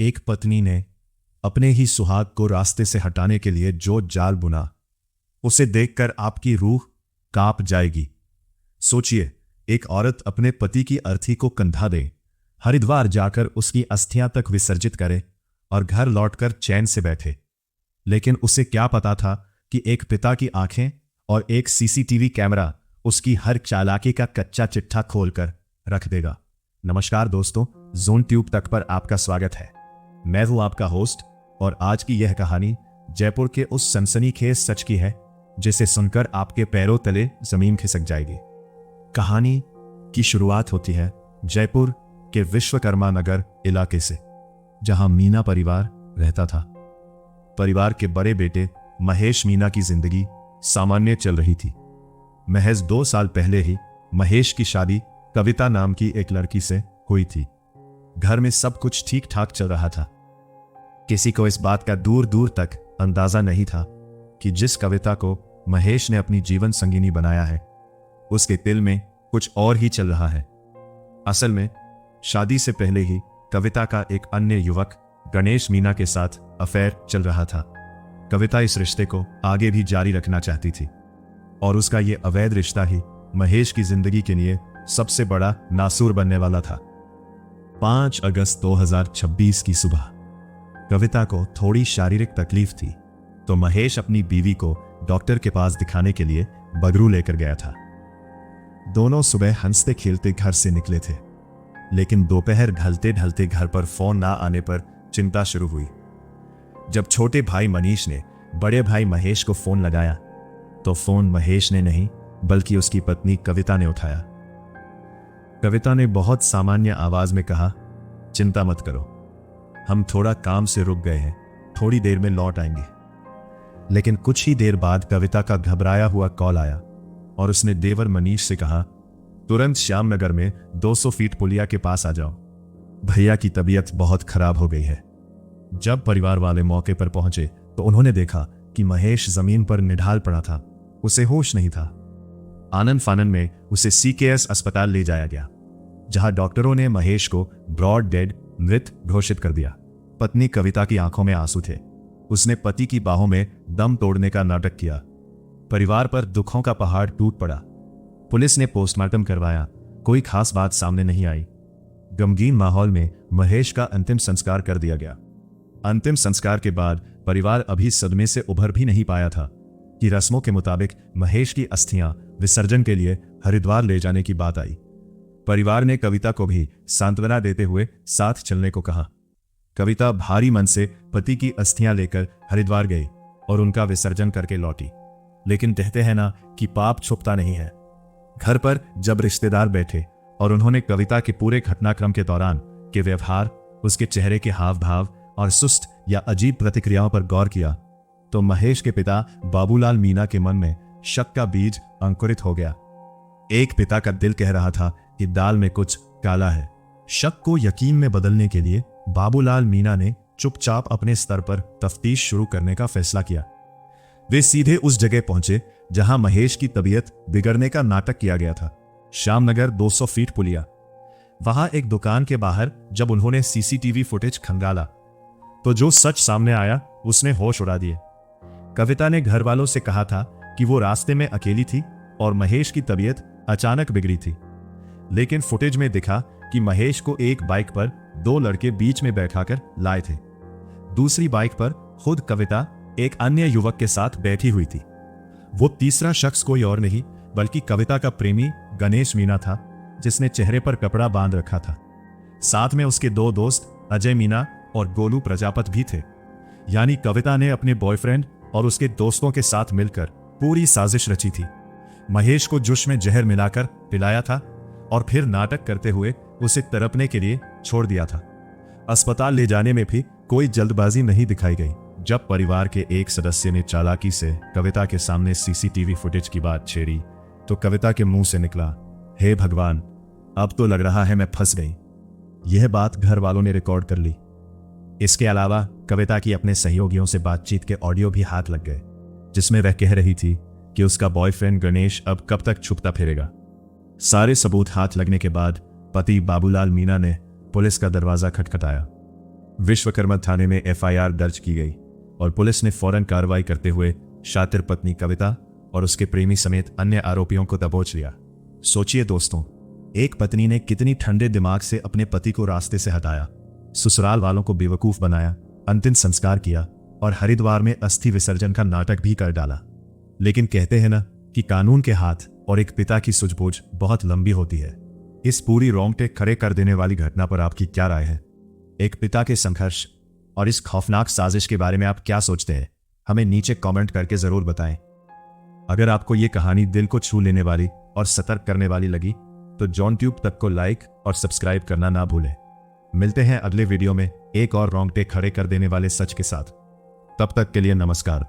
एक पत्नी ने अपने ही सुहाग को रास्ते से हटाने के लिए जो जाल बुना, उसे देखकर आपकी रूह कांप जाएगी। सोचिए, एक औरत अपने पति की अर्थी को कंधा दे, हरिद्वार जाकर उसकी अस्थियां तक विसर्जित करे और घर लौटकर चैन से बैठे। लेकिन उसे क्या पता था कि एक पिता की आंखें और एक सीसीटीवी कैमरा उसकी हर चालाकी का कच्चा चिट्ठा खोलकर रख देगा। नमस्कार दोस्तों, जोन ट्यूब तक पर आपका स्वागत है। मैं हूं आपका होस्ट और आज की यह कहानी जयपुर के उस सनसनीखेज सच की है जिसे सुनकर आपके पैरों तले जमीन खिसक जाएगी। कहानी की शुरुआत होती है जयपुर के विश्वकर्मा नगर इलाके से, जहां मीना परिवार रहता था। परिवार के बड़े बेटे महेश मीना की जिंदगी सामान्य चल रही थी। महज 2 साल पहले ही महेश की शादी कविता नाम की एक लड़की से हुई थी। घर में सब कुछ ठीक ठाक चल रहा था। किसी को इस बात का दूर दूर तक अंदाजा नहीं था कि जिस कविता को महेश ने अपनी जीवन संगिनी बनाया है, उसके दिल में कुछ और ही चल रहा है। असल में शादी से पहले ही कविता का एक अन्य युवक गणेश मीना के साथ अफेयर चल रहा था। कविता इस रिश्ते को आगे भी जारी रखना चाहती थी और उसका यह अवैध रिश्ता ही महेश की जिंदगी के लिए सबसे बड़ा नासूर बनने वाला था। 5 अगस्त 2026 की सुबह कविता को थोड़ी शारीरिक तकलीफ थी, तो महेश अपनी बीवी को डॉक्टर के पास दिखाने के लिए बगरू लेकर गया था। दोनों सुबह हंसते खेलते घर से निकले थे, लेकिन दोपहर ढलते ढलते घर पर फोन ना आने पर चिंता शुरू हुई। जब छोटे भाई मनीष ने बड़े भाई महेश को फोन लगाया, तो फोन महेश ने नहीं बल्कि उसकी पत्नी कविता ने उठाया। कविता ने बहुत सामान्य आवाज में कहा, चिंता मत करो, हम थोड़ा काम से रुक गए हैं, थोड़ी देर में लौट आएंगे। लेकिन कुछ ही देर बाद कविता का घबराया हुआ कॉल आया और उसने देवर मनीष से कहा, तुरंत श्यामनगर में 200 फीट पुलिया के पास आ जाओ, भैया की तबीयत बहुत खराब हो गई है। जब परिवार वाले मौके पर पहुंचे तो उन्होंने देखा कि महेश जमीन पर निढाल पड़ा था, उसे होश नहीं था। आनंद फानन में उसे सीकेएस अस्पताल ले जाया गया, जहां डॉक्टरों ने महेश को ब्रॉड डेड मृत घोषित कर दिया। पत्नी कविता की आंखों में आंसू थे। उसने पति की बाहों में दम तोड़ने का नाटक किया। परिवार पर दुखों का पहाड़ टूट पड़ा। पुलिस ने पोस्टमार्टम करवाया, कोई खास बात सामने नहीं आई। गमगीन माहौल में महेश का अंतिम संस्कार कर दिया गया। अंतिम संस्कार के बाद परिवार अभी सदमे से उभर भी नहीं पाया था कि रस्मों के मुताबिक महेश की अस्थियां विसर्जन के लिए हरिद्वार ले जाने की बात आई। परिवार ने कविता को भी सांत्वना देते हुए साथ चलने को कहा। कविता भारी मन से पति की अस्थियां लेकर हरिद्वार गई और उनका विसर्जन करके लौटी। लेकिन कहते हैं ना कि पाप छुपता नहीं है। घर पर जब रिश्तेदार बैठे और उन्होंने कविता के पूरे घटनाक्रम के दौरान के व्यवहार, उसके चेहरे के हाव भाव और सुस्त या अजीब प्रतिक्रियाओं पर गौर किया, तो महेश के पिता बाबूलाल मीना के मन में शक का बीज अंकुरित हो गया। एक पिता का दिल कह रहा था कि दाल में कुछ काला है। शक को यकीन में बदलने के लिए बाबूलाल मीना ने चुपचाप अपने स्तर पर तफ्तीश शुरू करने का फैसला किया। वे सीधे उस जगह पहुंचे जहां महेश की तबीयत बिगड़ने का नाटक किया गया था, श्यामनगर 200 फीट पुलिया। वहां एक दुकान के बाहर जब उन्होंने सीसीटीवी फुटेज खंगाला, तो जो सच सामने आया उसने होश उड़ा दिए। कविता ने घर वालों से कहा था कि वो रास्ते में अकेली थी और महेश की तबीयत अचानक बिगड़ी थी। लेकिन फुटेज में दिखा कि महेश को एक बाइक पर 2 लड़के बीच में बैठाकर लाए थे। दूसरी बाइक पर खुद कविता एक अन्य युवक के साथ बैठी हुई थी। वो तीसरा शख्स कोई और नहीं बल्कि कविता का प्रेमी गणेश मीना था, जिसने चेहरे पर कपड़ा बांध रखा था। साथ में उसके 2 दोस्त अजय मीना और गोलू प्रजापत भी थे। यानी कविता ने अपने बॉयफ्रेंड और उसके दोस्तों के साथ मिलकर पूरी साजिश रची थी। महेश को जुश में जहर मिलाकर पिलाया था और फिर नाटक करते हुए उसे तड़पने के लिए छोड़ दिया था। अस्पताल ले जाने में भी कोई जल्दबाजी नहीं दिखाई गई। जब परिवार के एक सदस्य ने चालाकी से कविता के सामने सीसीटीवी फुटेज की बात छेड़ी, तो कविता के मुंह से निकला, हे भगवान, अब तो लग रहा है मैं फंस गई। यह बात घर वालों ने रिकॉर्ड कर ली। इसके अलावा कविता की अपने सहयोगियों से बातचीत के ऑडियो भी हाथ लग गए, जिसमें वह कह रही थी कि उसका बॉयफ्रेंड गणेश अब कब तक छुपता फिरेगा। सारे सबूत हाथ लगने के बाद पति बाबूलाल मीना ने पुलिस का दरवाजा खटखटाया। विश्वकर्मा थाने में एफआईआर दर्ज की गई और पुलिस ने फौरन कार्रवाई करते हुए शातिर पत्नी कविता और उसके प्रेमी समेत अन्य आरोपियों को दबोच लिया। सोचिए दोस्तों, एक पत्नी ने कितनी ठंडे दिमाग से अपने पति को रास्ते से हटाया, ससुराल वालों को बेवकूफ बनाया, अंतिम संस्कार किया और हरिद्वार में अस्थि विसर्जन का नाटक भी कर डाला। लेकिन कहते हैं ना कि कानून के हाथ और एक पिता की सूझबूझ बहुत लंबी होती है। इस पूरी रोंगटे खड़े कर देने वाली घटना पर आपकी क्या राय है? एक पिता के संघर्ष और इस खौफनाक साजिश के बारे में आप क्या सोचते हैं? हमें नीचे कमेंट करके जरूर बताएं। अगर आपको ये कहानी दिल को छू लेने वाली और सतर्क करने वाली लगी तो जॉन ट्यूब तक को लाइक और सब्सक्राइब करना ना भूलें। मिलते हैं अगले वीडियो में एक और रोंगटे खड़े कर देने वाले सच के साथ। तब तक के लिए नमस्कार।